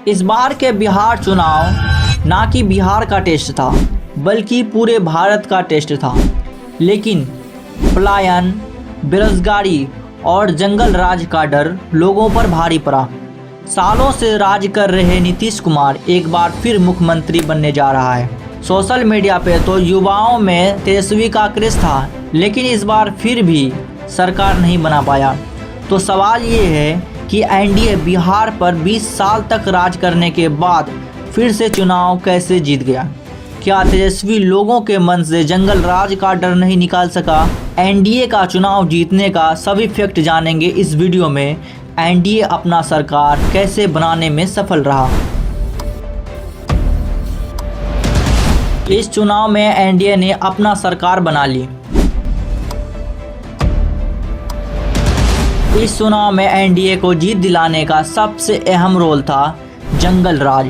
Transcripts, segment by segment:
इस बार के बिहार चुनाव ना कि बिहार का टेस्ट था बल्कि पूरे भारत का टेस्ट था। लेकिन पलायन, बेरोजगारी और जंगल राज का डर लोगों पर भारी पड़ा। सालों से राज कर रहे नीतीश कुमार एक बार फिर मुख्यमंत्री बनने जा रहा है। सोशल मीडिया पे तो युवाओं में तेजस्वी का क्रेज था, लेकिन इस बार फिर भी सरकार नहीं बना पाया। तो सवाल ये है कि एनडीए बिहार पर 20 साल तक राज करने के बाद फिर से चुनाव कैसे जीत गया? क्या तेजस्वी लोगों के मन से जंगल राज का डर नहीं निकाल सका? एनडीए का चुनाव जीतने का सभी फैक्ट जानेंगे इस वीडियो में। एनडीए अपना सरकार कैसे बनाने में सफल रहा? इस चुनाव में एनडीए ने अपना सरकार बना ली। इस चुनाव में एनडीए को जीत दिलाने का सबसे अहम रोल था जंगल राज।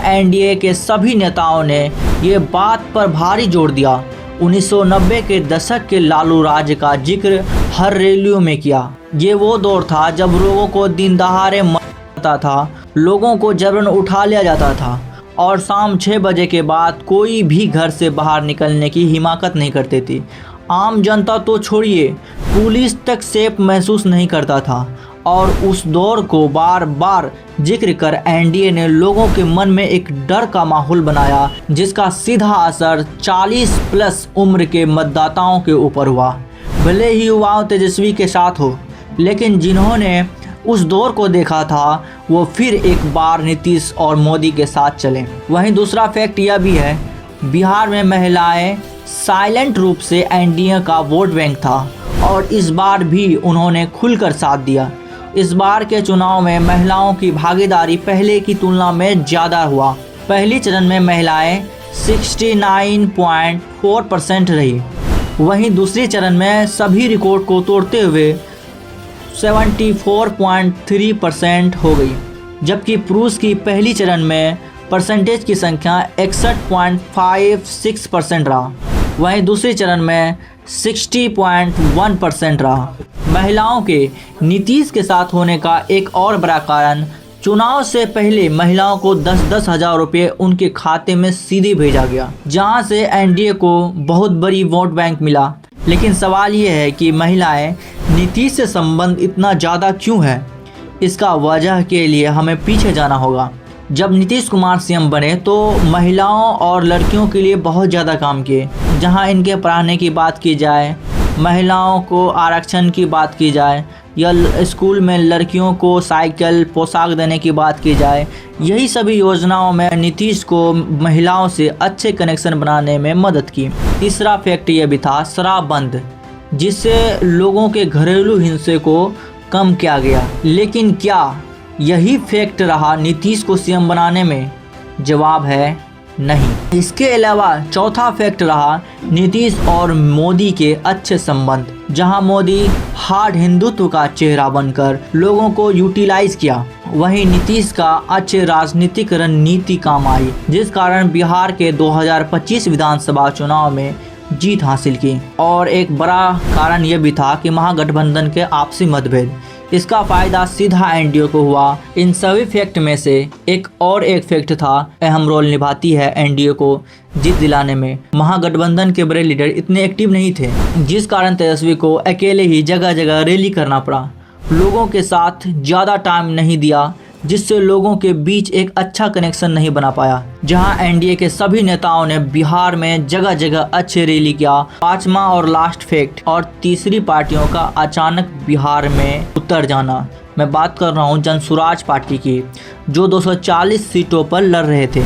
एनडीए के सभी नेताओं ने ये बात पर भारी जोर दिया। 1990 के दशक के लालू राज का जिक्र हर रैलियों में किया। ये वो दौर था जब लोगों को दिन दहाड़े मरता था, लोगों को जबरन उठा लिया जाता था और शाम 6 बजे के बाद कोई भी घर से बाहर निकलने की हिम्मत नहीं करती थी। आम जनता तो छोड़िए, पुलिस तक सेफ महसूस नहीं करता था। और उस दौर को बार बार जिक्र कर एनडीए ने लोगों के मन में एक डर का माहौल बनाया, जिसका सीधा असर 40+ उम्र के मतदाताओं के ऊपर हुआ। भले ही युवाओं तेजस्वी के साथ हो, लेकिन जिन्होंने उस दौर को देखा था वो फिर एक बार नीतीश और मोदी के साथ चले। वहीं दूसरा फैक्ट यह भी है, बिहार में महिलाएं साइलेंट रूप से एनडीए का वोट बैंक था और इस बार भी उन्होंने खुलकर साथ दिया। इस बार के चुनाव में महिलाओं की भागीदारी पहले की तुलना में ज़्यादा हुआ। पहली चरण में महिलाएं 69.4% रही, वहीं दूसरी चरण में सभी रिकॉर्ड को तोड़ते हुए 74.3% हो गई, जबकि पुरुष की पहली चरण में परसेंटेज की संख्या 61.56% रहा, वहीं दूसरी चरण में 60.1% रहा। महिलाओं के नीतीश के साथ होने का एक और बड़ा कारण चुनाव से पहले महिलाओं को 10-10 हज़ार रुपये उनके खाते में सीधे भेजा गया, जहां से एनडीए को बहुत बड़ी वोट बैंक मिला। लेकिन सवाल ये है कि महिलाएं नीतीश से संबंध इतना ज़्यादा क्यों है? इसका वजह के लिए हमें पीछे जाना होगा। जब नीतीश कुमार सीएम बने तो महिलाओं और लड़कियों के लिए बहुत ज़्यादा काम किए। जहां इनके पढ़ाने की बात की जाए, महिलाओं को आरक्षण की बात की जाए, या स्कूल में लड़कियों को साइकिल पोशाक देने की बात की जाए, यही सभी योजनाओं में नीतीश को महिलाओं से अच्छे कनेक्शन बनाने में मदद की। तीसरा फैक्ट ये भी था शराबबंद, जिससे लोगों के घरेलू हिंसे को कम किया गया। लेकिन क्या यही फैक्ट रहा नीतीश को सीएम बनाने में? जवाब है नहीं। इसके अलावा चौथा फैक्ट रहा नीतीश और मोदी के अच्छे संबंध, जहां मोदी हार्ड हिंदुत्व का चेहरा बनकर लोगों को यूटिलाइज किया, वहीं नीतीश का अच्छे राजनीतिक रणनीति काम आई, जिस कारण बिहार के 2025 विधानसभा चुनाव में जीत हासिल की। और एक बड़ा कारण यह भी था कि महागठबंधन के आपसी मतभेद, इसका फायदा सीधा एनडीए को हुआ। इन सभी फैक्ट में से एक फैक्ट था, अहम रोल निभाती है एनडीए को जीत दिलाने में। महागठबंधन के बड़े लीडर इतने एक्टिव नहीं थे, जिस कारण तेजस्वी को अकेले ही जगह जगह रैली करना पड़ा। लोगों के साथ ज़्यादा टाइम नहीं दिया, जिससे लोगों के बीच एक अच्छा कनेक्शन नहीं बना पाया। जहां एनडीए के सभी नेताओं ने बिहार में जगह जगह अच्छे रैली किया। पांचवा और लास्ट फैक्ट और तीसरी पार्टियों का अचानक बिहार में उतर जाना। मैं बात कर रहा हूं जनसुराज पार्टी की, जो 240 सीटों पर लड़ रहे थे,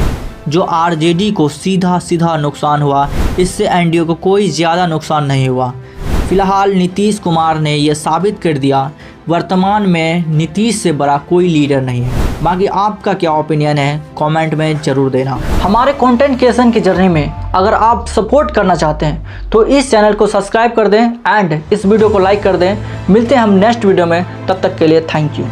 जो आरजेडी को सीधा नुकसान हुआ। इससे एनडीए को कोई ज़्यादा नुकसान नहीं हुआ। फिलहाल नीतीश कुमार ने यह साबित कर दिया वर्तमान में नीतीश से बड़ा कोई लीडर नहीं है। बाकी आपका क्या ओपिनियन है कमेंट में ज़रूर देना। हमारे कंटेंट क्रिएशन की जर्नी में अगर आप सपोर्ट करना चाहते हैं तो इस चैनल को सब्सक्राइब कर दें एंड इस वीडियो को लाइक कर दें। मिलते हैं हम नेक्स्ट वीडियो में, तब तक के लिए थैंक यू।